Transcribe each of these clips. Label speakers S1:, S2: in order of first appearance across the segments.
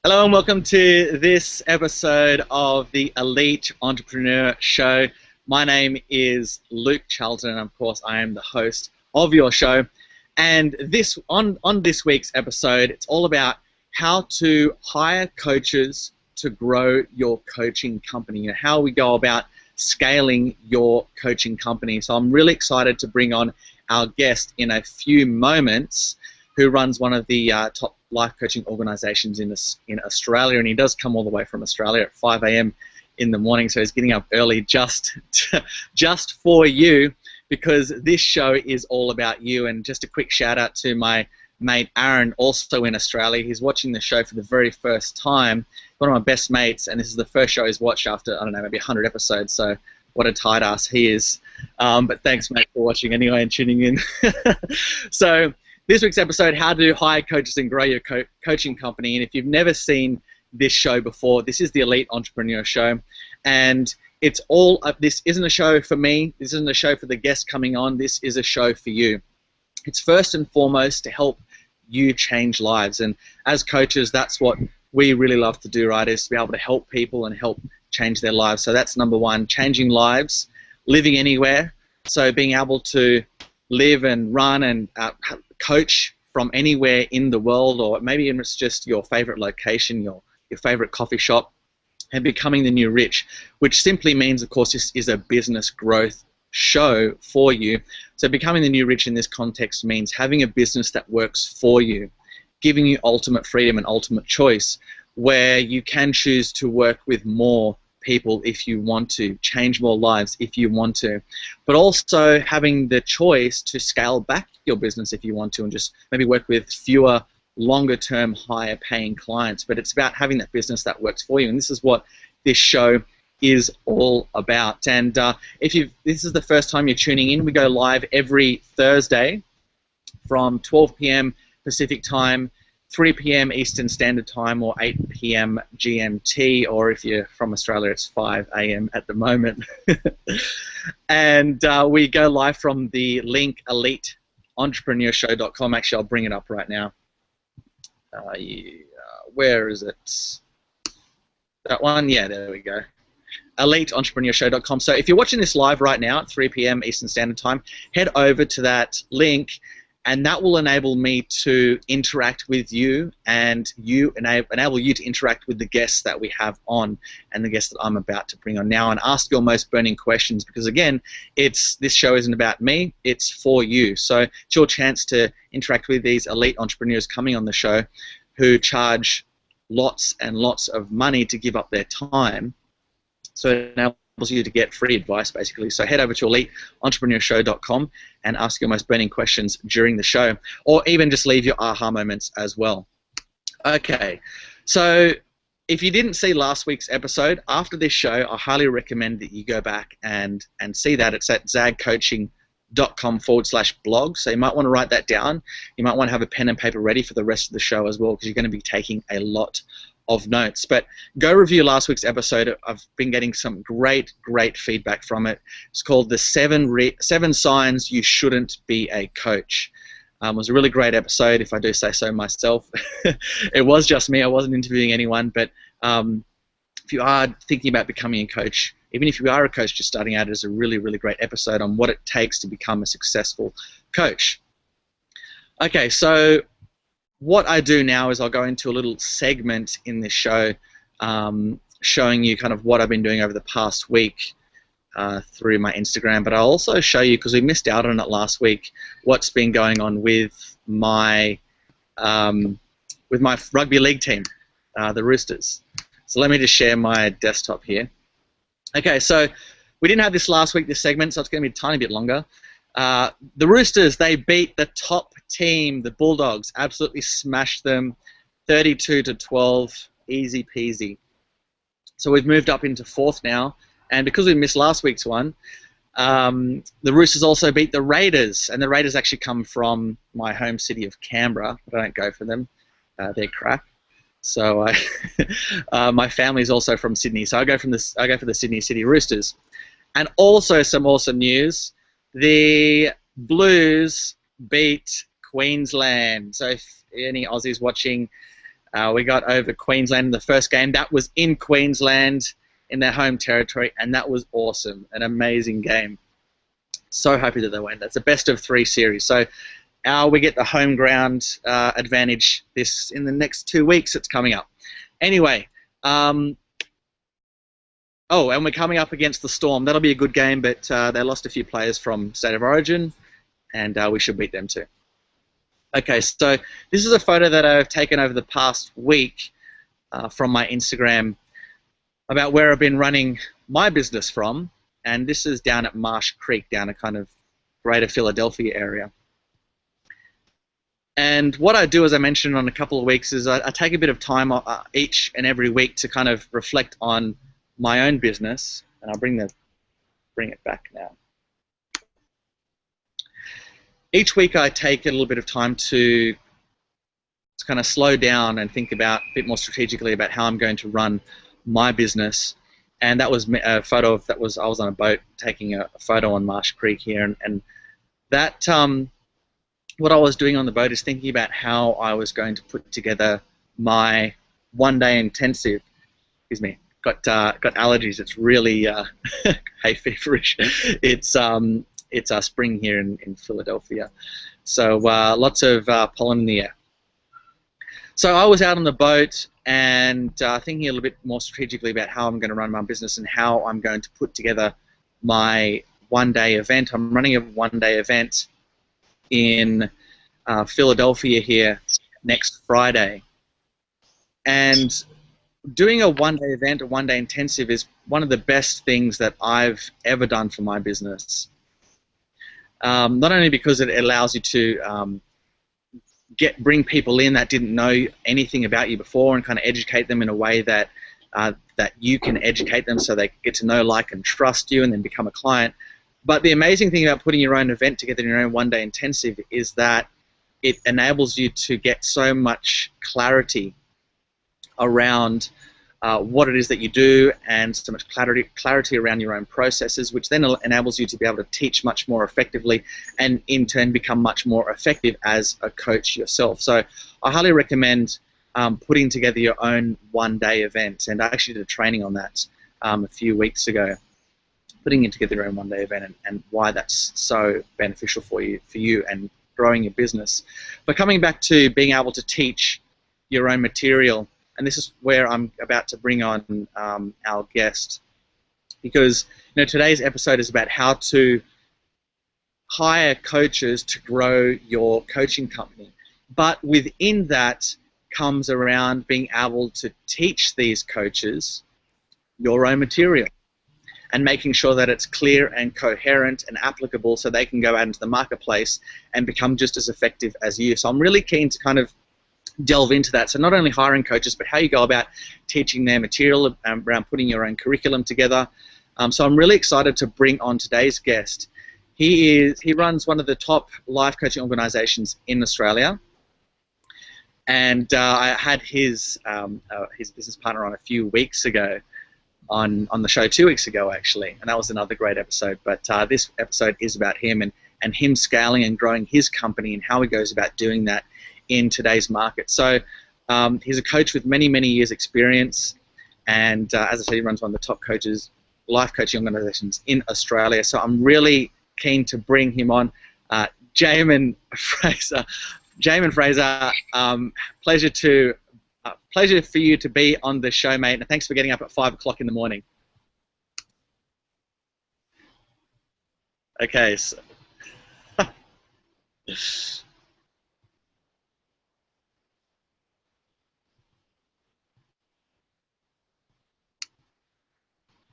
S1: Hello and welcome to this episode of the Elite Entrepreneur Show. My name is Luke Charlton, and of course I am the host of your show. And on this week's episode, it's all about how to hire coaches to grow your coaching company, you know, how we go about scaling your coaching company. So I'm really excited to bring on our guest in a few moments, who runs one of the top life coaching organizations in Australia, and he does come all the way from Australia at 5 a.m. in the morning, so he's getting up early just for you, because this show is all about you. And just a quick shout out to my mate Aaron, also in Australia. He's watching the show for the very first time, one of my best mates, and this is the first show he's watched after, I don't know, maybe 100 episodes, so what a tight ass he is. But thanks, mate, for watching anyway and tuning in. So this week's episode, how to hire coaches and grow your coaching company. And if you've never seen this show before, this is the Elite Entrepreneur Show. And it's all, this isn't a show for me, this isn't a show for the guest coming on, this is a show for you. It's first and foremost to help you change lives. And as coaches, that's what we really love to do, right, is to be able to help people and help change their lives. So that's number one, changing lives, living anywhere. So being able to live and run and coach from anywhere in the world, or maybe it's just your favorite location, your favorite coffee shop, and becoming the new rich, which simply means, of course, this is a business growth show for you. So becoming the new rich in this context means having a business that works for you, giving you ultimate freedom and ultimate choice, where you can choose to work with more people if you want to, change more lives if you want to, but also having the choice to scale back your business if you want to, and just maybe work with fewer, longer term, higher paying clients. But it's about having that business that works for you, and this is what this show is all about. And this is the first time you're tuning in, we go live every Thursday from 12 p.m. Pacific time, 3 p.m. Eastern Standard Time, or 8 p.m. GMT, or if you're from Australia, it's 5 a.m. at the moment. And we go live from the link eliteentrepreneurshow.com. Actually, I'll bring it up right now. Where is it? That one? Yeah, there we go. eliteentrepreneurshow.com. So if you're watching this live right now at 3 p.m. Eastern Standard Time, head over to that link, and that will enable me to interact with you, and enable you to interact with the guests that we have on, and the guests that I'm about to bring on now, and ask your most burning questions, because again, this show isn't about me, it's for you. So it's your chance to interact with these elite entrepreneurs coming on the show, who charge lots and lots of money to give up their time. So it enables you to get free advice, basically. So head over to eliteentrepreneurshow.com and ask your most burning questions during the show, or even just leave your aha moments as well. Okay, so if you didn't see last week's episode, after this show, I highly recommend that you go back and see that. It's at zagcoaching.com/blog. So you might want to write that down. You might want to have a pen and paper ready for the rest of the show as well, because you're going to be taking a lot of notes. But go review last week's episode. I've been getting some great feedback from it. It's called the 7 Signs You Shouldn't Be a Coach. It was a really great episode, if I do say so myself. It was just me. I wasn't interviewing anyone. But if you are thinking about becoming a coach, even if you are a coach just starting out, it's a really great episode on what it takes to become a successful coach. Okay, so what I do now is I'll go into a little segment in this show, showing you kind of what I've been doing over the past week through my Instagram, but I'll also show you, because we missed out on it last week, what's been going on with my rugby league team, the Roosters. So let me just share my desktop here. Okay, so we didn't have this last week, this segment, so it's going to be a tiny bit longer. The Roosters, they beat the top team, the Bulldogs, absolutely smashed them, 32-12, easy peasy. So we've moved up into 4th now, and because we missed last week's one, the Roosters also beat the Raiders, and the Raiders actually come from my home city of Canberra, but I don't go for them, they're crap. So my family's also from Sydney, so I go for the Sydney City Roosters. And also some awesome news. The Blues beat Queensland. So if any Aussies watching, We got over Queensland in the first game. That was in Queensland, in their home territory, and that was awesome. An amazing game. So happy that they won. That's a best of 3 series. So we get the home ground advantage this in the next 2 weeks. It's coming up. Anyway, and we're coming up against the Storm. That'll be a good game, but they lost a few players from State of Origin, and we should beat them too. Okay, so this is a photo that I've taken over the past week from my Instagram about where I've been running my business from, and this is down at Marsh Creek, down a kind of greater Philadelphia area. And what I do, as I mentioned on a couple of weeks, is I take a bit of time each and every week to kind of reflect on my own business, and I'll bring it back now. Each week I take a little bit of time to kind of slow down and think about a bit more strategically about how I'm going to run my business. And that was a photo of I was on a boat taking a photo on Marsh Creek here, and that what I was doing on the boat is thinking about how I was going to put together my one-day intensive. Excuse me, got allergies. It's really hay feverish. It's spring here in Philadelphia, so lots of pollen in the air. So I was out on the boat and thinking a little bit more strategically about how I'm going to run my business and how I'm going to put together my one-day event. I'm running a one-day event in Philadelphia here next Friday, and doing a one-day event, a one-day intensive, is one of the best things that I've ever done for my business. Not only because it allows you to bring people in that didn't know anything about you before and kind of educate them in a way that that you can educate them so they get to know, like, and trust you and then become a client. But the amazing thing about putting your own event together in your own one-day intensive is that it enables you to get so much clarity around what it is that you do, and so much clarity around your own processes, which then enables you to be able to teach much more effectively and in turn become much more effective as a coach yourself. So I highly recommend putting together your own one-day event, and I actually did a training on that a few weeks ago, putting together your own one-day event and why that's so beneficial for you and growing your business. But coming back to being able to teach your own material, and this is where I'm about to bring on our guest, because today's episode is about how to hire coaches to grow your coaching company. But within that comes around being able to teach these coaches your own material and making sure that it's clear and coherent and applicable so they can go out into the marketplace and become just as effective as you. So I'm really keen to kind of delve into that. So not only hiring coaches, but how you go about teaching their material, around putting your own curriculum together. So I'm really excited to bring on today's guest. He runs one of the top life coaching organizations in Australia, and I had his business partner on a few weeks ago, on the show 2 weeks ago actually, and that was another great episode. But this episode is about him and him scaling and growing his company and how he goes about doing that in today's market. So he's a coach with many years experience, and as I said, he runs one of the top life coaching organizations in Australia. So I'm really keen to bring him on. Jaemin Frazer. Jaemin Frazer, pleasure for you to be on the show, mate, and thanks for getting up at 5 o'clock in the morning. Okay, so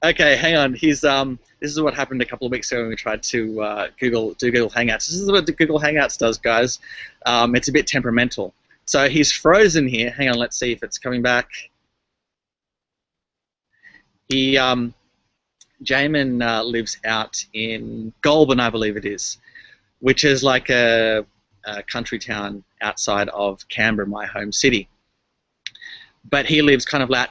S1: okay, hang on. This is what happened a couple of weeks ago when we tried to do Google Hangouts. This is what the Google Hangouts does, guys. It's a bit temperamental. So he's frozen here. Hang on, let's see if it's coming back. Jaemin lives out in Goulburn, I believe it is, which is like a country town outside of Canberra, my home city. But he lives kind of like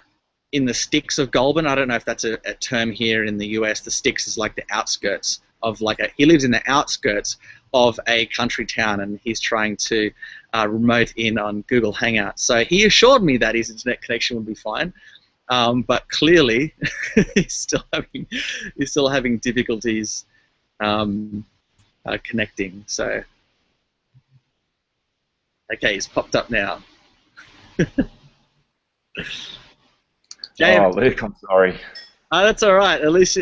S1: in the sticks of Goulburn. I don't know if that's a term here in the US. The sticks is like the outskirts of he lives in the outskirts of a country town, and he's trying to remote in on Google Hangouts. So he assured me that his internet connection would be fine, but clearly he's still having difficulties connecting. So okay, he's popped up now.
S2: Oh, Luke, I'm sorry.
S1: That's all right. At least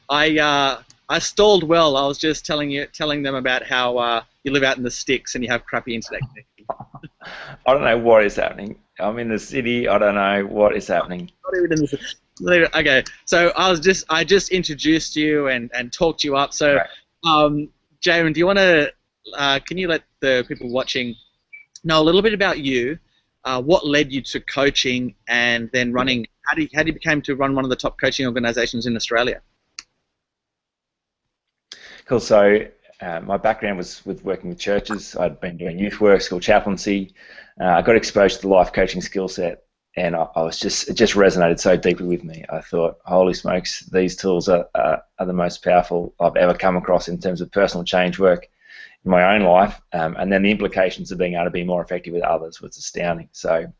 S1: I stalled well. I was just telling them about how you live out in the sticks and you have crappy internet connection.
S2: I don't know what is happening. I'm in the city. I don't know what is happening.
S1: Not even in the city. Okay, so I just introduced you and talked you up. So, right. Jaemin, do you want to? Can you let the people watching know a little bit about you? What led you to coaching and then running? How do you become to run one of the top coaching organisations in Australia?
S2: Cool. So my background was with working with churches. I'd been doing youth work, school chaplaincy. I got exposed to the life coaching skill set, and it just resonated so deeply with me. I thought, holy smokes, these tools are the most powerful I've ever come across in terms of personal change work in my own life, and then the implications of being able to be more effective with others was astounding. So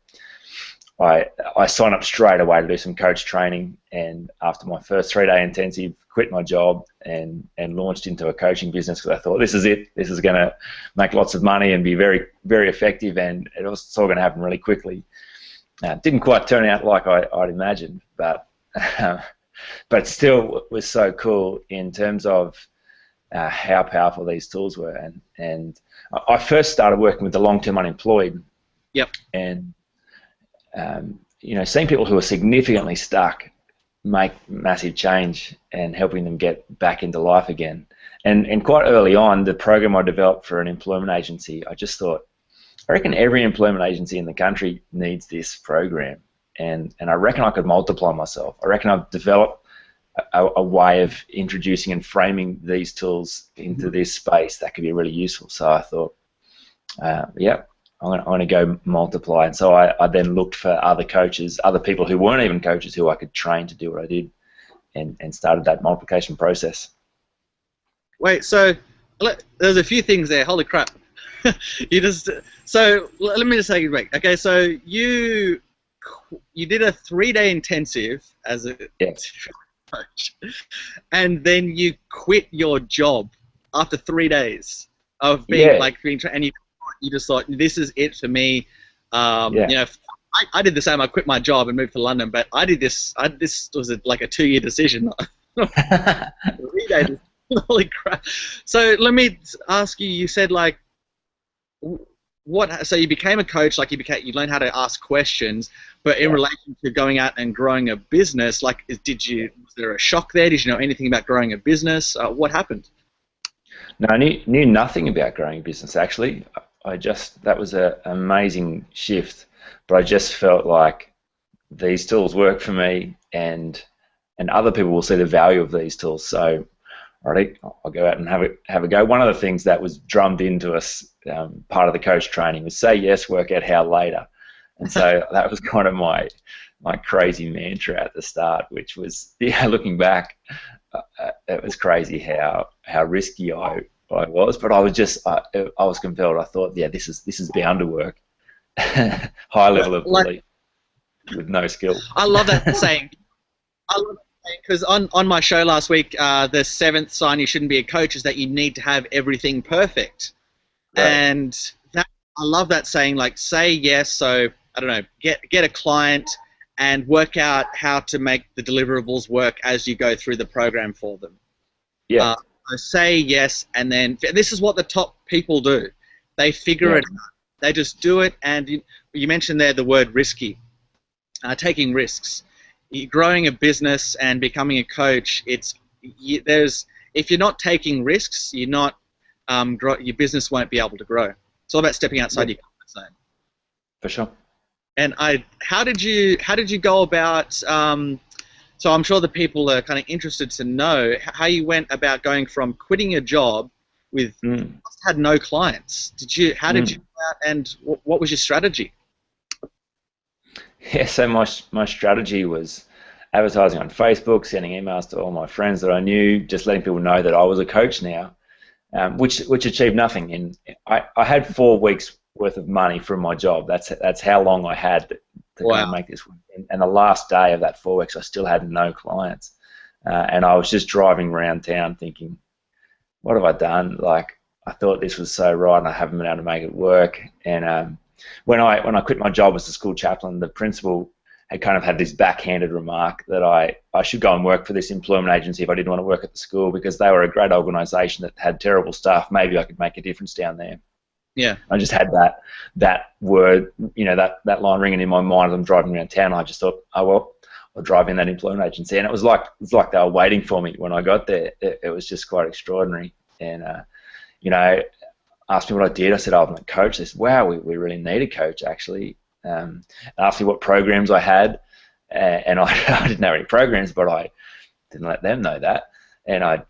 S2: I signed up straight away to do some coach training, and after my first 3-day intensive, quit my job and launched into a coaching business because I thought, this is it. This is going to make lots of money and be very, very effective, and it was all going to happen really quickly. Didn't quite turn out like I'd imagined, but still was so cool in terms of how powerful these tools were. And I first started working with the long-term unemployed.
S1: Yep.
S2: And seeing people who are significantly stuck make massive change and helping them get back into life again. And quite early on, the program I developed for an employment agency, I just thought, I reckon every employment agency in the country needs this program. And I reckon I could multiply myself. I reckon I've developed a way of introducing and framing these tools into this space that could be really useful. So I thought, yeah, I'm going to go multiply. And so I then looked for other coaches, other people who weren't even coaches who I could train to do what I did, and started that multiplication process.
S1: Wait, so there's a few things there. Holy crap. So let me just take it back. Okay, so you did a 3-day intensive as a coach, and then you quit your job after 3 days of being and you just thought, this is it for me. I did the same. I quit my job and moved to London, but I did this. This was like a 2-year decision. 3 days. Holy crap! So let me ask you. You said like, what? So you became a coach. Like you learned how to ask questions, but in relation to going out and growing a business, like, was there a shock there? Did you know anything about growing a business? What happened?
S2: No, I knew nothing about growing a business actually. That was an amazing shift, but I just felt like these tools work for me, and other people will see the value of these tools. So, alright, I'll go out and have a go. One of the things that was drummed into us, part of the coach training, was say yes, work out how later, and so that was kind of my crazy mantra at the start, which was, looking back, it was crazy how risky I was, but I was compelled. I thought, this is bound to work. High level of belief with no skill.
S1: I love that saying. Because on my show last week, the 7th sign you shouldn't be a coach is that you need to have everything perfect. Right. And I love that saying, like, say yes. So I don't know, get a client and work out how to make the deliverables work as you go through the program for them.
S2: Yeah.
S1: Say yes, and then this is what the top people do. They figure it out. They just do it, and you mentioned there the word risky. Taking risks. Growing a business and becoming a coach, if you're not taking risks, you're not your business won't be able to grow. It's all about stepping outside your comfort zone.
S2: For sure.
S1: And how did you go about? So I'm sure the people are kind of interested to know how you went about going from quitting your job with had no clients. How did you go out, and what was your strategy?
S2: Yeah, so my strategy was advertising on Facebook, sending emails to all my friends that I knew, just letting people know that I was a coach now, which achieved nothing. And I had 4 weeks worth of money from my job. That's how long I had to kind of
S1: Wow.
S2: make this work. And the last day of that 4 weeks, I still had no clients, and I was just driving around town thinking, what have I done? Like, I thought this was so right, and I haven't been able to make it work. And when I quit my job as a school chaplain, the principal had kind of had this backhanded remark that I should go and work for this employment agency if I didn't want to work at the school, because they were a great organisation that had terrible staff. Maybe I could make a difference down there.
S1: Yeah.
S2: I just had that word, that line ringing in my mind as I'm driving around town. I just thought, oh well, I'll drive in that employment agency, and it was like they were waiting for me when I got there. It was just quite extraordinary, and asked me what I did. I said, oh, I'm a coach. They said, wow, we really need a coach actually. Asked me what programs I had, and I didn't have any programs, but I didn't let them know that, and I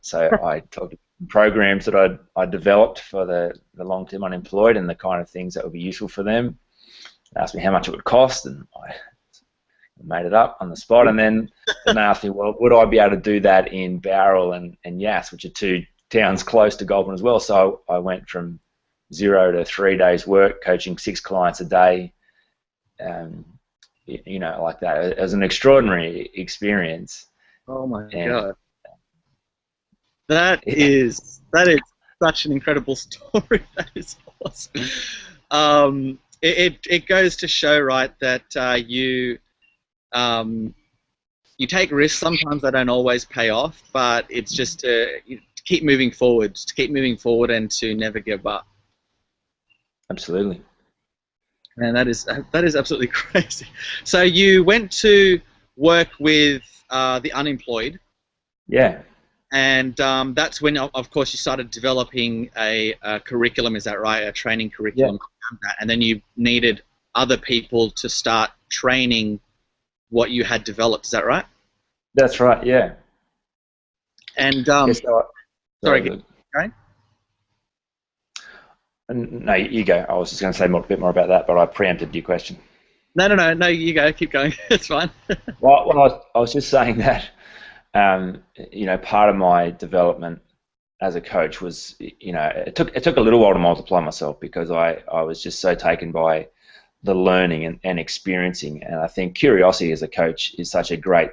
S2: talked programs that I developed for the long-term unemployed and the kind of things that would be useful for them. They asked me how much it would cost, and I made it up on the spot. And then they asked me, well, would I be able to do that in Bowral and Yass, which are 2 towns close to Goulburn as well? So I went from 0 to 3 days work, coaching 6 clients a day, like that. It was an extraordinary experience.
S1: Oh my God. That is such an incredible story. That is awesome. It goes to show, right, that you take risks. Sometimes they don't always pay off, but it's just to keep moving forward, and to never give up.
S2: Absolutely.
S1: And that is absolutely crazy. So you went to work with the unemployed.
S2: Yeah.
S1: And that's when, of course, you started developing a curriculum, is that right? A training curriculum. Yeah. And then you needed other people to start training what you had developed, is that right?
S2: That's right, yeah.
S1: And,
S2: sorry,
S1: going?
S2: No, you go. I was just going to say a bit more about that, but I preempted your question.
S1: No, you go. Keep going. It's fine.
S2: Well, I was just saying that, part of my development as a coach was, it took a little while to multiply myself, because I was just so taken by the learning and experiencing. And I think curiosity as a coach is such a great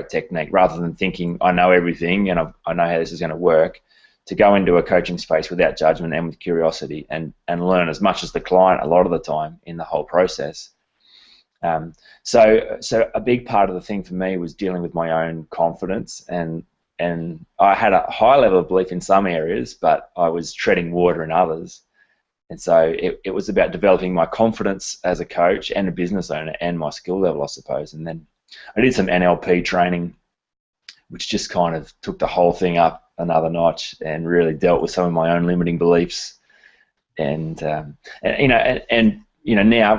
S2: technique, rather than thinking I know everything and I know how this is going to work. To go into a coaching space without judgment and with curiosity, and learn as much as the client a lot of the time in the whole process. So a big part of the thing for me was dealing with my own confidence, and I had a high level of belief in some areas, but I was treading water in others. And so it was about developing my confidence as a coach and a business owner, and my skill level, I suppose. And then I did some NLP training, which just kind of took the whole thing up another notch and really dealt with some of my own limiting beliefs. And now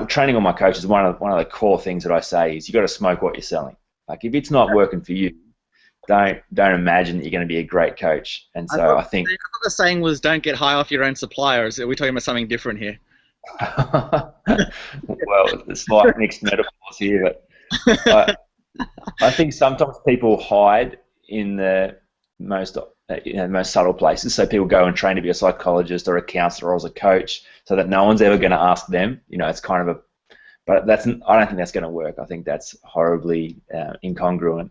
S2: training all my coaches, one of the core things that I say is you got to smoke what you're selling. Like, if it's not working for you, don't imagine that you're going to be a great coach. And so I think
S1: the saying was, don't get high off your own suppliers. Are we talking about something different here?
S2: Well, there's slight mixed metaphors here, but I think sometimes people hide in the most subtle places. So people go and train to be a psychologist or a counselor or as a coach, so that no one's ever going to ask them. It's kind of but I don't think that's going to work. I think that's horribly incongruent.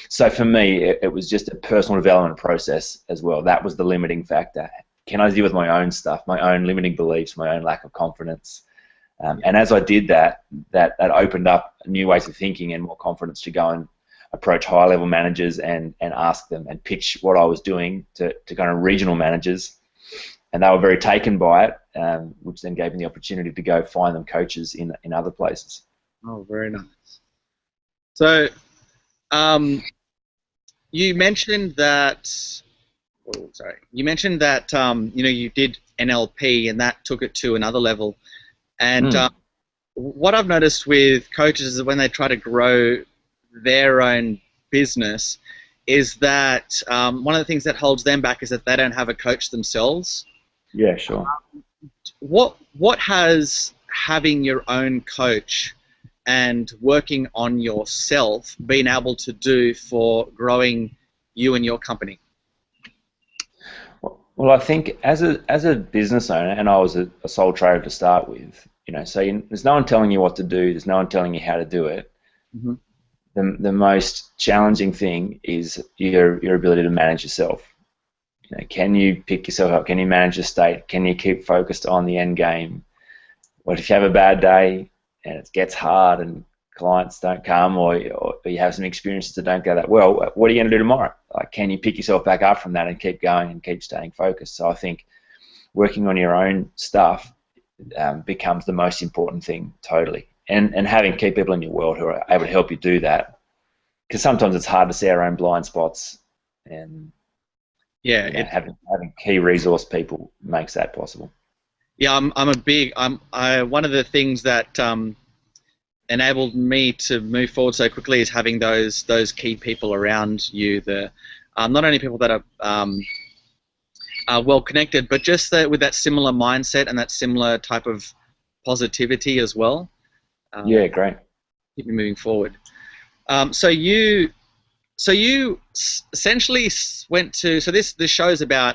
S2: So for me, it was just a personal development process as well. That was the limiting factor. Can I deal with my own stuff, my own limiting beliefs, my own lack of confidence? And as I did that opened up new ways of thinking and more confidence to go and approach high-level managers and ask them and pitch what I was doing to kind of regional managers. And they were very taken by it, which then gave me the opportunity to go find them coaches in other places.
S1: Oh, very nice. So, you mentioned that. You mentioned that you did NLP and that took it to another level. And what I've noticed with coaches is when they try to grow their own business, is that one of the things that holds them back is that they don't have a coach themselves.
S2: Yeah, sure.
S1: What has having your own coach and working on yourself been able to do for growing you and your company?
S2: Well, I think as a business owner, and I was a sole trader to start with, so there's no one telling you what to do. There's no one telling you how to do it.
S1: Hmm.
S2: The most challenging thing is your ability to manage yourself. Can you pick yourself up? Can you manage your state? Can you keep focused on the end game? What if you have a bad day and it gets hard and clients don't come, or you have some experiences that don't go that well? What are you going to do tomorrow? Like, can you pick yourself back up from that and keep going and keep staying focused? So I think working on your own stuff becomes the most important thing, totally. And having key people in your world who are able to help you do that, because sometimes it's hard to see our own blind spots, and
S1: Yeah,
S2: having key resource people makes that possible.
S1: yeah. One of the things that enabled me to move forward so quickly is having those key people around you. Not only people that are well connected, but just with that similar mindset and that similar type of positivity as well.
S2: Yeah, great.
S1: Keep you moving forward. So you essentially went to. So this shows about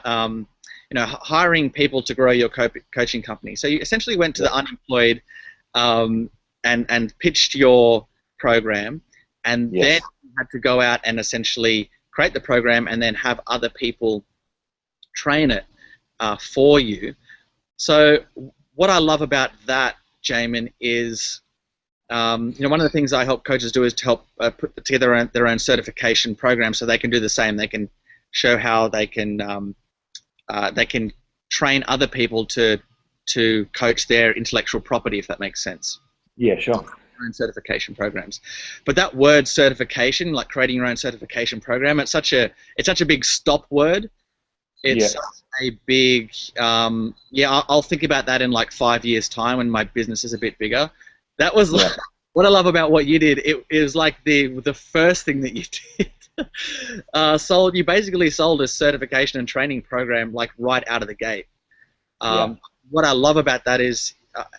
S1: hiring people to grow your coaching company. So you essentially went to the unemployed and pitched your program, and
S2: Yes.
S1: then you had to go out and essentially create the program and then have other people train it for you. So what I love about that, Jaemin, is one of the things I help coaches do is to help put together their own certification program so they can do the same. They can show how they can train other people to coach their intellectual property, if that makes sense.
S2: Yeah, sure.
S1: Own certification programs, but that word certification, like creating your own certification program, it's such a big stop word. It's such a big I'll think about that in like 5 years time when my business is a bit bigger. That was like, what I love about what you did. It was like the first thing that you did. You basically sold a certification and training program like right out of the gate. What I love about that is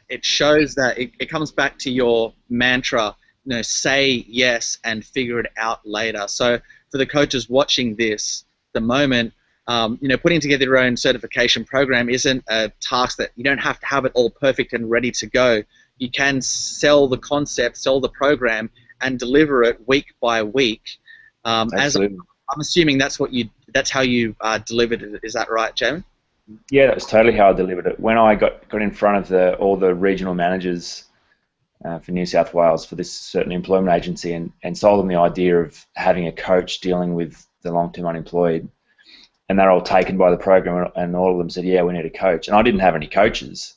S1: it shows that it comes back to your mantra, say yes and figure it out later. So for the coaches watching this, the moment, putting together your own certification program isn't a task that you don't have to have it all perfect and ready to go. You can sell the concept, sell the program, and deliver it week by week.
S2: Absolutely.
S1: I'm assuming that's how you delivered it. Is that right, Jaemin?
S2: Yeah, that was totally how I delivered it. When I got in front of all the regional managers for New South Wales for this certain employment agency and sold them the idea of having a coach dealing with the long-term unemployed, and they're all taken by the program, and all of them said, yeah, we need a coach. And I didn't have any coaches.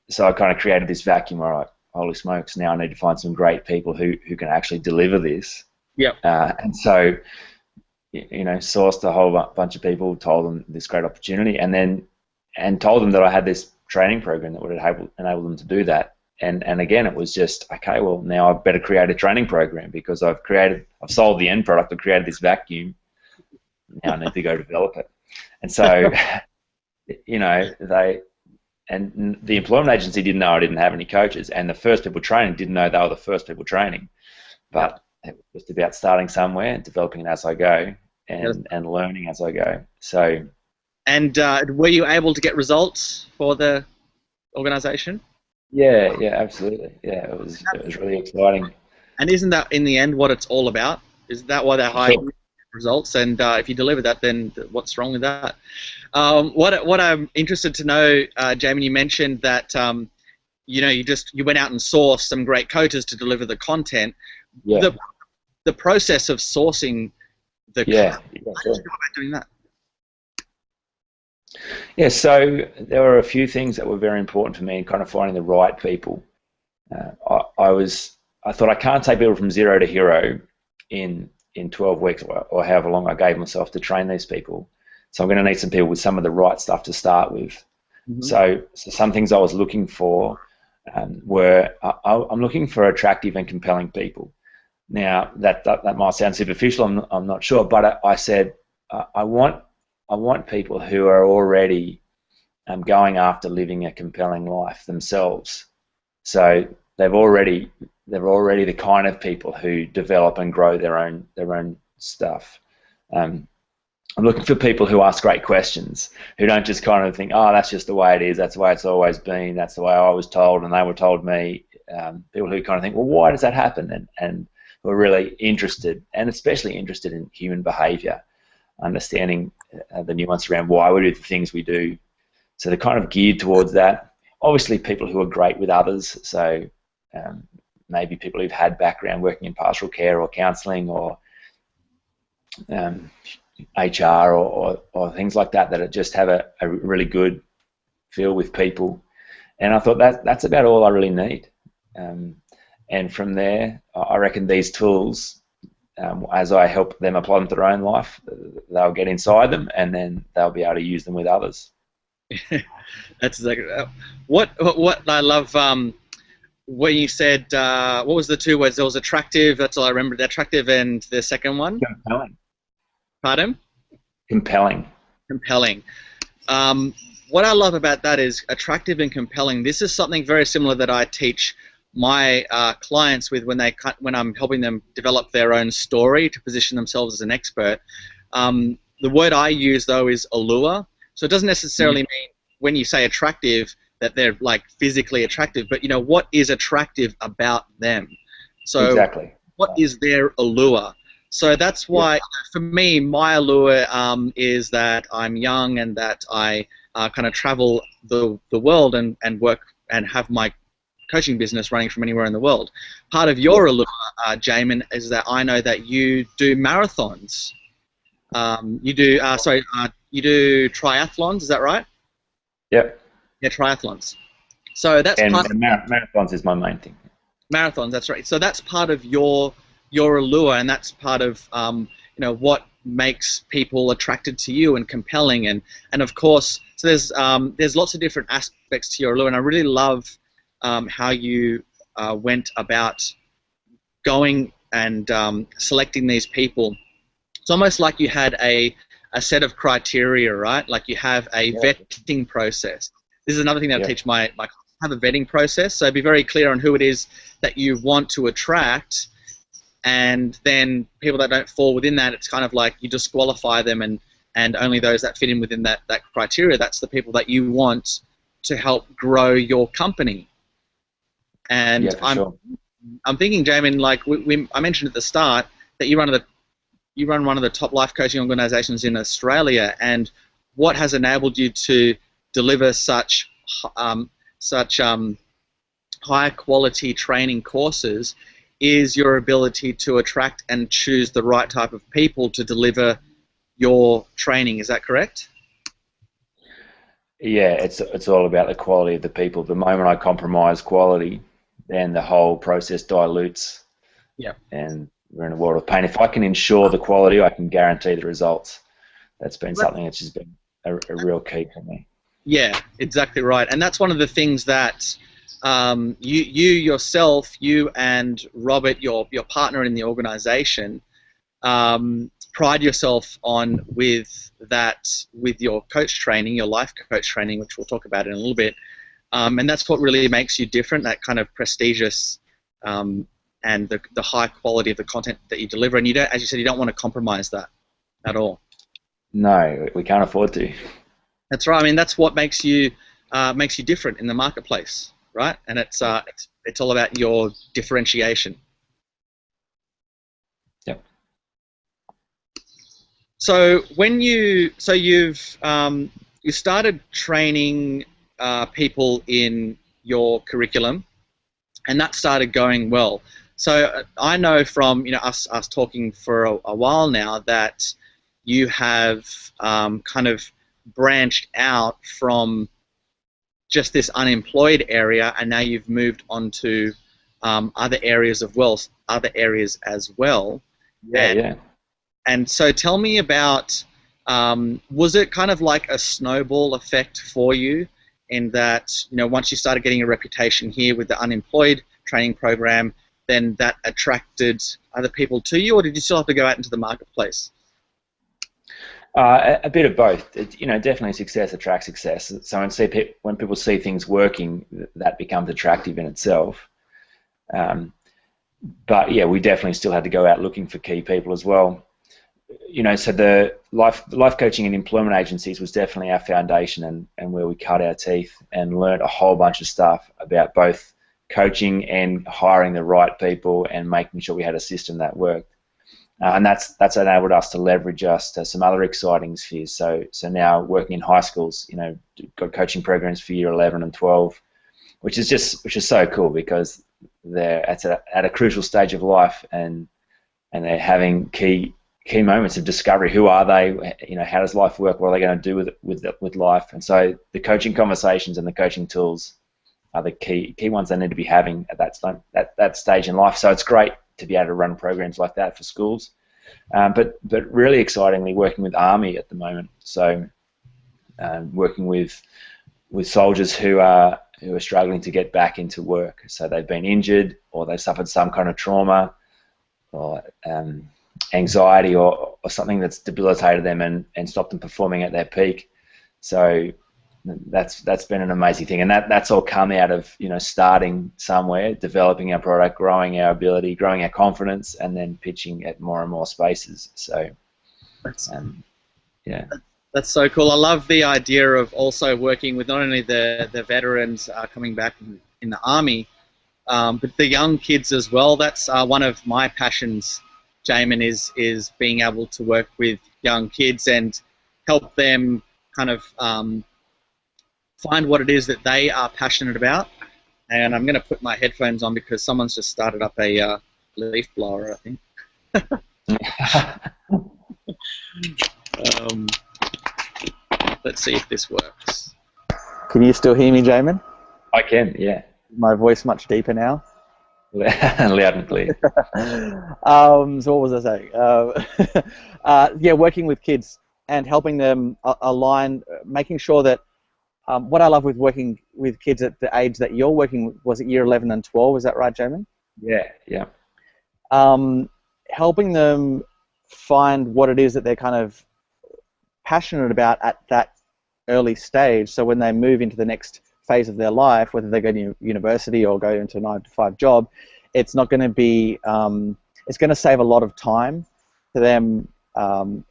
S2: So I kind of created this vacuum where holy smokes, now I need to find some great people who can actually deliver this.
S1: Yep.
S2: And so, sourced a whole bunch of people, told them this great opportunity, and told them that I had this training program that would enable them to do that. And again, it was just, okay, well, now I better create a training program because I've sold the end product, I've created this vacuum. Now I need to go develop it. And so, and the employment agency didn't know I didn't have any coaches, and the first people training didn't know they were the first people training. But it was just about starting somewhere and developing it as I go and learning as I go. So.
S1: And were you able to get results for the organisation?
S2: Yeah, absolutely. Yeah, it was really exciting.
S1: And isn't that in the end what it's all about? Isn't that why they're hiring results? And if you deliver that, then what's wrong with that? What I'm interested to know, Jaemin, you mentioned that you went out and sourced some great coaches to deliver the content.
S2: Yeah.
S1: The process of sourcing the
S2: content,
S1: how did you go about doing that?
S2: Yeah, so there were a few things that were very important for me in kind of finding the right people. I thought I can't take people from zero to hero in 12 weeks or however long I gave myself to train these people. So I'm going to need some people with some of the right stuff to start with. Mm-hmm. So some things I was looking for were I'm looking for attractive and compelling people. Now that might sound superficial, I'm not sure, but I said I want people who are already going after living a compelling life themselves. So they're already the kind of people who develop and grow their own stuff. I'm looking for people who ask great questions, who don't just kind of think, oh, that's just the way it is, that's the way it's always been, that's the way I was told and they were told me. People who kind of think, well, why does that happen? And who are really interested, and especially interested in human behaviour, understanding the nuance around why we do the things we do. So they're kind of geared towards that. Obviously, people who are great with others, so maybe people who've had background working in pastoral care or counselling or HR or things like that, that just have a really good feel with people. And I thought that's about all I really need. And from there, I reckon these tools, as I help them apply them to their own life, they'll get inside them, and then they'll be able to use them with others.
S1: That's exactly what I love. When you said, what was the two words? There was attractive. That's all I remember. Attractive, and the second one.
S2: Compelling.
S1: Pardon?
S2: Compelling.
S1: Compelling. What I love about that is attractive and compelling. This is something very similar that I teach my clients with when I'm helping them develop their own story to position themselves as an expert. The word I use though is allure. So it doesn't necessarily mean when you say attractive that they're like physically attractive, but you know, what is attractive about them? So
S2: exactly.
S1: What is their allure? So that's why, for me, my allure is that I'm young and that I kind of travel the world and work and have my coaching business running from anywhere in the world. Part of your allure, Jaemin, is that I know that you do marathons. You do triathlons, is that right?
S2: Yep.
S1: Yeah, triathlons. So that's
S2: marathons is my main thing.
S1: Marathons, that's right. So that's part of your allure, and that's part of what makes people attracted to you and compelling, and of course, so there's lots of different aspects to your allure, and I really love how you went about going and selecting these people. It's almost like you had a set of criteria, right? Like you have a vetting process. This is another thing that I teach my clients. Have a vetting process, so be very clear on who it is that you want to attract, and then people that don't fall within that, it's kind of like you disqualify them, and only those that fit in within that criteria, that's the people that you want to help grow your company. And I'm thinking, Jaemin, like I mentioned at the start that you run one of the top life coaching organizations in Australia, and what has enabled you to deliver such high quality training courses is your ability to attract and choose the right type of people to deliver your training. Is that correct?
S2: Yeah, it's all about the quality of the people. The moment I compromise quality, then the whole process dilutes.
S1: Yeah.
S2: And we're in a world of pain. If I can ensure the quality, I can guarantee the results. That's been something that's just been a real key for me.
S1: Yeah, exactly right. And that's one of the things that you yourself, you and Robert, your partner in the organization, pride yourself on with your coach training, your life coach training, which we'll talk about in a little bit. And that's what really makes you different, that kind of prestigious and the high quality of the content that you deliver. And you don't, as you said, you don't want to compromise that at all.
S2: No, we can't afford to.
S1: That's right. I mean, that's what makes you different in the marketplace, right? And it's all about your differentiation.
S2: Yep.
S1: So you started training people in your curriculum, and that started going well. So I know from us talking for a while now that you have kind of branched out from just this unemployed area, and now you've moved on to other areas as well. And so tell me about, was it kind of like a snowball effect for you in that, once you started getting a reputation here with the unemployed training program, then that attracted other people to you, or did you still have to go out into the marketplace?
S2: A bit of both. Definitely success attracts success. So when people see things working, that becomes attractive in itself. But yeah, we definitely still had to go out looking for key people as well. so the life coaching and employment agencies was definitely our foundation, and where we cut our teeth and learned a whole bunch of stuff about both coaching and hiring the right people and making sure we had a system that worked. And that's enabled us to leverage us to some other exciting spheres. So now working in high schools, got coaching programs for year 11 and 12, which is so cool because they're at a crucial stage of life, and they're having key moments of discovery. Who are they? How does life work? What are they going to do with life? And so the coaching conversations and the coaching tools are the key ones they need to be having at that stage in life. So it's great to be able to run programs like that for schools, but really excitingly working with Army at the moment. So working with soldiers who are struggling to get back into work. So they've been injured, or they've suffered some kind of trauma, or anxiety, or something that's debilitated them and stopped them performing at their peak. So that's been an amazing thing, and that's all come out of starting somewhere, developing our product, growing our ability, growing our confidence, and then pitching at more and more spaces. So
S1: that's so cool. I love the idea of also working with not only the veterans coming back in the Army, but the young kids as well. That's one of my passions, Jaemin, is being able to work with young kids and help them kind of find what it is that they are passionate about. And I'm going to put my headphones on because someone's just started up a leaf blower, I think. Let's see if this works. Can you still hear me, Jaemin?
S2: I can, yeah.
S1: My voice much deeper now?
S2: Loud and clear.
S1: So what was I saying? Working with kids and helping them align, making sure that what I love with working with kids at the age that you're working with, was it year 11 and 12, is that right, Jaemin?
S2: Yeah.
S1: Helping them find what it is that they're kind of passionate about at that early stage, so when they move into the next phase of their life, whether they go to university or go into a 9-to-5 job, it's not going to be, it's going to save a lot of time for them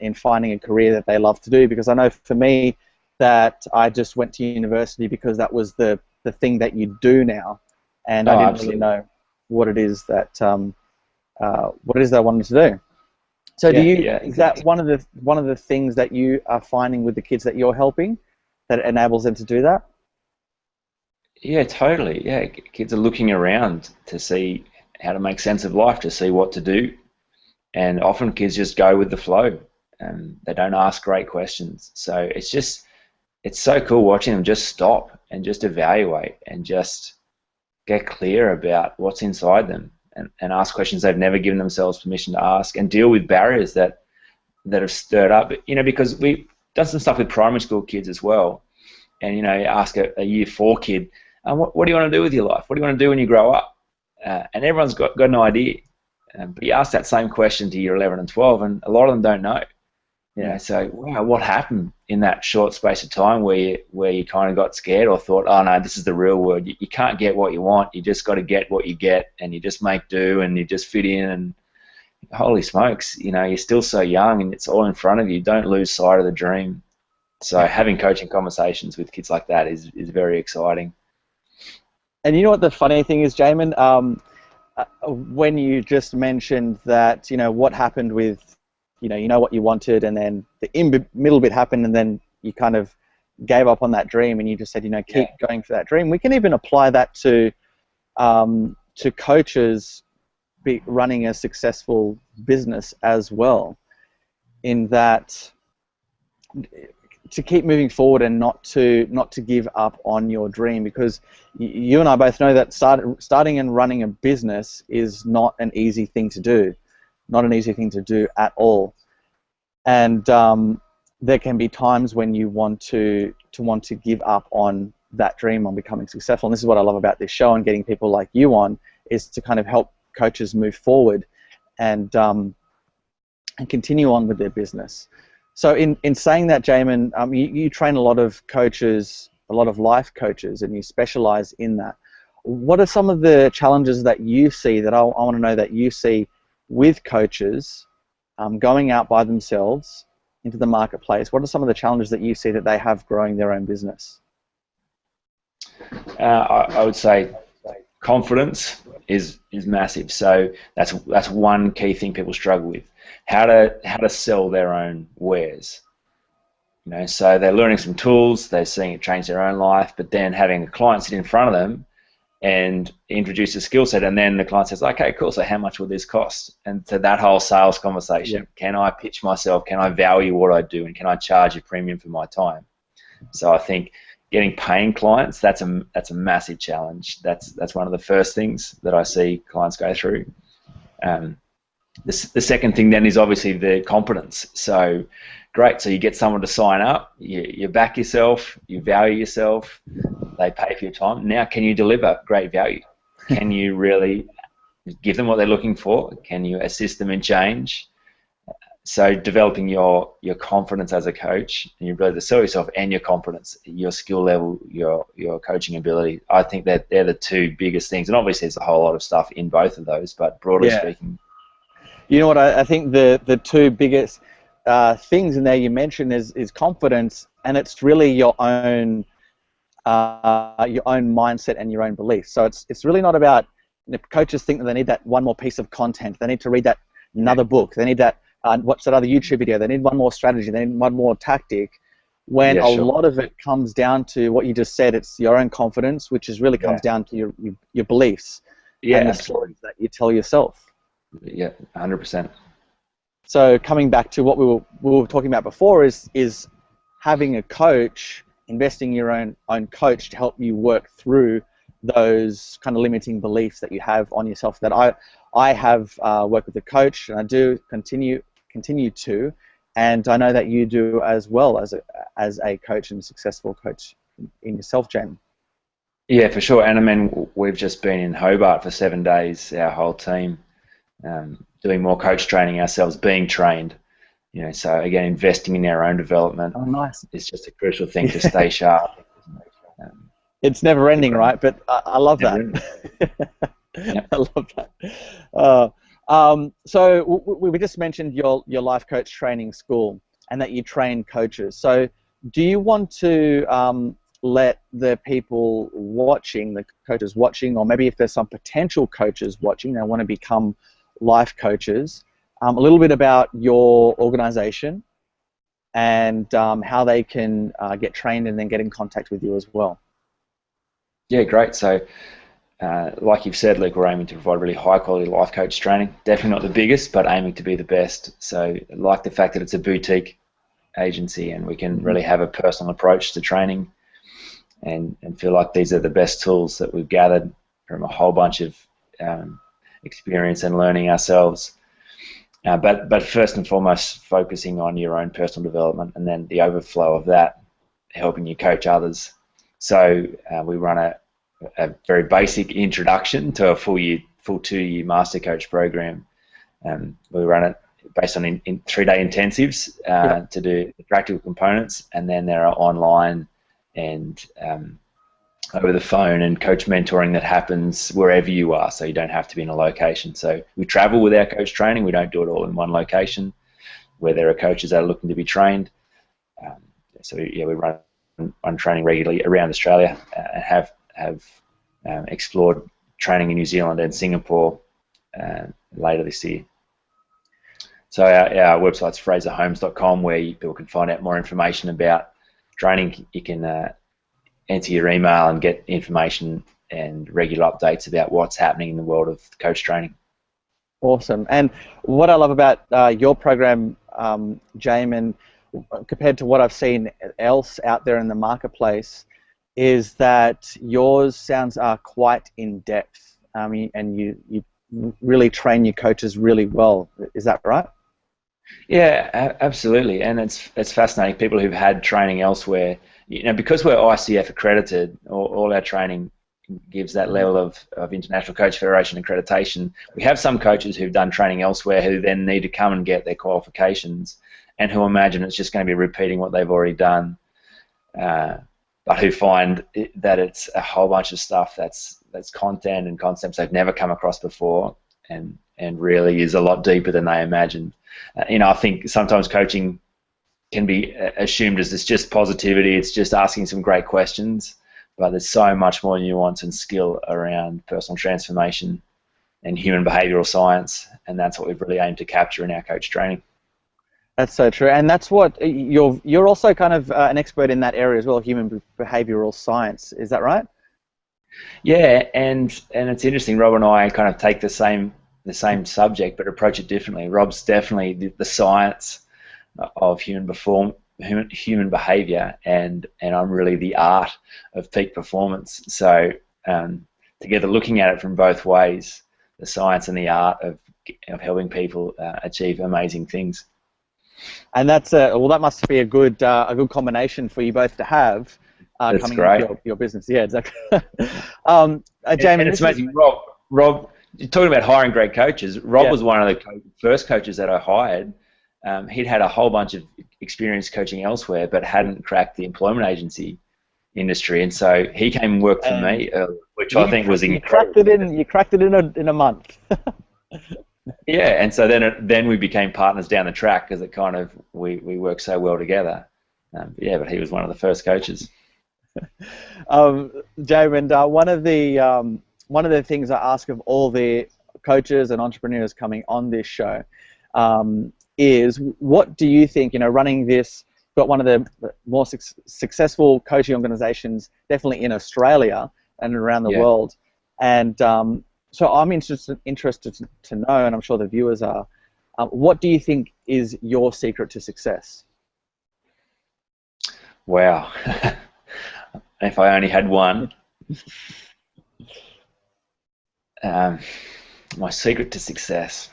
S1: in finding a career that they love to do. Because I know for me that I just went to university because that was the thing that you do now, and I didn't really know what it is that I wanted to do. So is that one of the things that you are finding with the kids that you're helping that enables them to do that?
S2: Yeah, totally. Yeah, kids are looking around to see how to make sense of life, to see what to do, and often kids just go with the flow, and they don't ask great questions. So it's so cool watching them just stop and just evaluate and just get clear about what's inside them, and ask questions they've never given themselves permission to ask, and deal with barriers that have stirred up. Because we've done some stuff with primary school kids as well, and ask a year 4 kid, what do you want to do with your life? What do you want to do when you grow up? And everyone's got an idea. But you ask that same question to year 11 and 12, and a lot of them don't know. So wow, what happened in that short space of time where you kind of got scared or thought, oh no, this is the real world. You can't get what you want. You just got to get what you get, and you just make do, and you just fit in. And holy smokes, you're still so young, and it's all in front of you. Don't lose sight of the dream. So having coaching conversations with kids like that is very exciting.
S1: And you know what the funny thing is, Jaemin? When you just mentioned that, what happened with, what you wanted, and then the middle bit happened, and then you kind of gave up on that dream, and you just said, keep going for that dream. We can even apply that to coaches running a successful business as well, in that to keep moving forward and not to give up on your dream, because you and I both know that starting and running a business is not an easy thing to do. Not an easy thing to do at all, and there can be times when you want to give up on that dream, on becoming successful. And this is what I love about this show and getting people like you on, is to kind of help coaches move forward and continue on with their business. So in saying that, Jaemin, you train a lot of coaches, a lot of life coaches, and you specialize in that. What are some of the challenges that you see, that I want to know that you see with coaches going out by themselves into the marketplace, what are some of the challenges that you see that they have growing their own business?
S2: I would say confidence is massive. So that's one key thing people struggle with. How to sell their own wares. So they're learning some tools, they're seeing it change their own life, but then having a client sit in front of them and introduce a skill set, and then the client says, okay, cool, so how much will this cost? And to that whole sales conversation, can I pitch myself, can I value what I do, and can I charge a premium for my time? So I think getting paying clients, that's a massive challenge. That's one of the first things that I see clients go through. The second thing then is obviously the competence. So great, so you get someone to sign up, you back yourself, you value yourself, they pay for your time. Now can you deliver great value? Can you really give them what they're looking for? Can you assist them in change? So developing your confidence as a coach, and your ability to sell yourself, and your confidence, your skill level, your coaching ability, I think that they're the two biggest things. And obviously there's a whole lot of stuff in both of those, but broadly speaking.
S1: You know what, I think the two biggest things in there you mentioned is confidence, and it's really your own mindset and your own beliefs. So it's really not about, coaches think that they need that one more piece of content, they need to read that another book, they need that watch that other YouTube video, they need one more strategy, they need one more tactic, when a lot of it comes down to what you just said. It's your own confidence, which is really comes down to your beliefs and the stories that you tell yourself.
S2: Yeah, 100%.
S1: So coming back to what we were talking about before is having a coach, investing in your own coach to help you work through those kind of limiting beliefs that you have on yourself. That I have worked with a coach, and I do continue to, and I know that you do as well as a coach and a successful coach in yourself, Jaemin.
S2: Yeah, for sure. And I mean, we've just been in Hobart for 7 days, our whole team, doing more coach training ourselves, being trained. So again, investing in our own development.
S1: Oh, nice.
S2: Is just a crucial thing to stay sharp.
S1: It's never ending, right? But I love that. I love that. So we just mentioned your life coach training school, and that you train coaches. So do you want to let the people watching, the coaches watching, or maybe if there's some potential coaches watching that want to become life coaches, a little bit about your organization and how they can get trained and then get in contact with you as well?
S2: Yeah, great. So like you've said, Luke, we're aiming to provide really high quality life coach training. Definitely not the biggest, but aiming to be the best. So I like the fact that it's a boutique agency, and we can really have a personal approach to training, and feel like these are the best tools that we've gathered from a whole bunch of experience and learning ourselves. But first and foremost, focusing on your own personal development, and then the overflow of that, helping you coach others. So we run a very basic introduction to a full 2-year master coach program. We run it based on in 3-day intensives to do the practical components, and then there are online and over the phone and coach mentoring that happens wherever you are, so you don't have to be in a location. So we travel with our coach training. We don't do it all in one location where there are coaches that are looking to be trained. So yeah, we run training regularly around Australia, and have explored training in New Zealand and Singapore later this year. So our website's fraserhomes.com, where people can find out more information about training. You can enter your email and get information and regular updates about what's happening in the world of coach training.
S1: Awesome. And what I love about your program, Jaemin, compared to what I've seen else out there in the marketplace, is that yours sounds quite in depth. And you really train your coaches really well. Is that right?
S2: Yeah, absolutely. And it's fascinating. People who've had training elsewhere, because we're ICF accredited, all our training gives that level of International Coach Federation accreditation. We have some coaches who've done training elsewhere who then need to come and get their qualifications, and who imagine it's just going to be repeating what they've already done, but who find that it's a whole bunch of stuff that's content and concepts they've never come across before, and really is a lot deeper than they imagined. I think sometimes coaching can be assumed as it's just positivity, it's just asking some great questions, but there's so much more nuance and skill around personal transformation and human behavioural science, and that's what we've really aimed to capture in our coach training.
S1: That's so true, and that's what you're also kind of an expert in that area as well, human behavioural science. Is that right?
S2: Yeah, and it's interesting. Rob and I kind of take the same subject, but approach it differently. Rob's definitely the science of human behaviour, and I'm really the art of peak performance. So together, looking at it from both ways, the science and the art of helping people achieve amazing things.
S1: And that's well, that must be a good combination for you both to have coming into your business. Yeah, exactly. Jaemin,
S2: and it's amazing. Rob, you're talking about hiring great coaches. Rob was one of the first coaches that I hired. He'd had a whole bunch of experience coaching elsewhere, but hadn't cracked the employment agency industry, and so he came and worked for me, which I think was incredible.
S1: You cracked it in a month.
S2: Yeah, and so then we became partners down the track because it kind of we worked so well together. But he was one of the first coaches.
S1: Jaemin, one of the things I ask of all the coaches and entrepreneurs coming on this show is, what do you think? Running this, got one of the more successful coaching organisations, definitely in Australia and around the world, and so I'm interested to know, and I'm sure the viewers are, what do you think is your secret to success?
S2: Wow. If I only had one. My secret to success.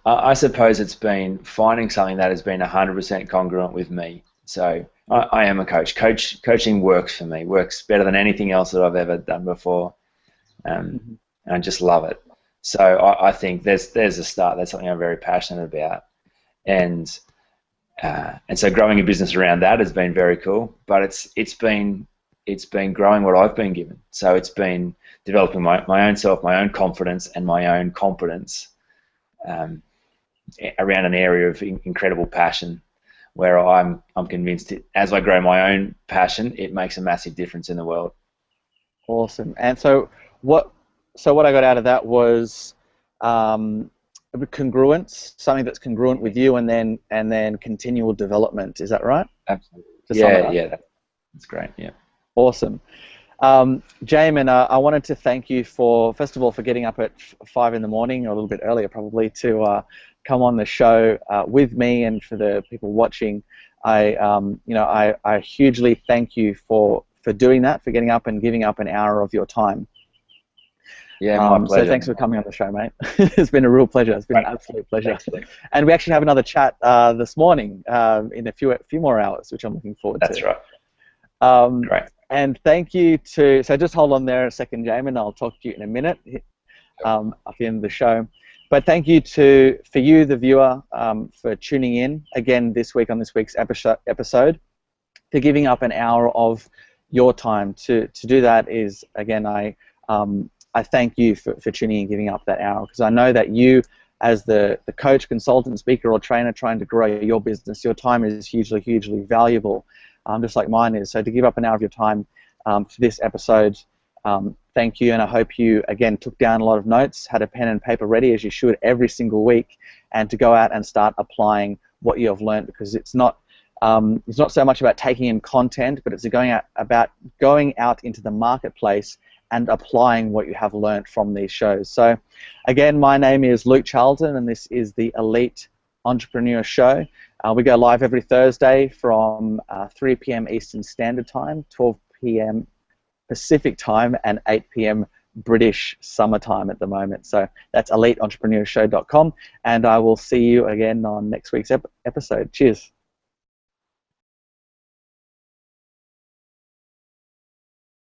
S2: I suppose it's been finding something that has been 100% congruent with me. So I am a coach. Coaching works for me, works better than anything else that I've ever done before. And I just love it. So I think there's a start. That's something I'm very passionate about, and so growing a business around that has been very cool. But it's been growing what I've been given. So it's been developing my own self, my own confidence, and my own competence around an area of incredible passion, where I'm convinced that as I grow my own passion, it makes a massive difference in the world.
S1: Awesome. And so what I got out of that was congruence, something that's congruent with you, and then continual development. Is that right?
S2: Absolutely. Yeah, that's great. Yeah.
S1: Awesome. Jaemin, I wanted to thank you first of all for getting up at 5 in the morning, or a little bit earlier probably, to come on the show with me, and for the people watching. I hugely thank you for doing that, for getting up and giving up an hour of your time.
S2: Yeah, my pleasure.
S1: So thanks for coming on the show, mate. It's been a real pleasure. It's been an absolute pleasure. And we actually have another chat this morning in a few more hours, which I'm looking forward to.
S2: That's right.
S1: Great. And thank you to, so just hold on there a second, Jaemin. I'll talk to you in a minute at the end of the show. But thank you for you, the viewer, for tuning in again this week on this week's episode, for giving up an hour of your time. To do that is, again, I thank you for tuning in and giving up that hour, because I know that you, as the coach, consultant, speaker, or trainer trying to grow your business, your time is hugely, hugely valuable, just like mine is. So to give up an hour of your time for this episode, thank you, and I hope you, again, took down a lot of notes, had a pen and paper ready, as you should every single week, and to go out and start applying what you have learned, because it's not so much about taking in content, but it's about going out into the marketplace and applying what you have learned from these shows. So, again, my name is Luke Charlton, and this is the Elite Entrepreneur Show. We go live every Thursday from 3 p.m. Eastern Standard Time, 12 p.m. Pacific Time, and 8 p.m. British Summer Time at the moment. So that's eliteentrepreneurshow.com, and I will see you again on next week's episode. Cheers.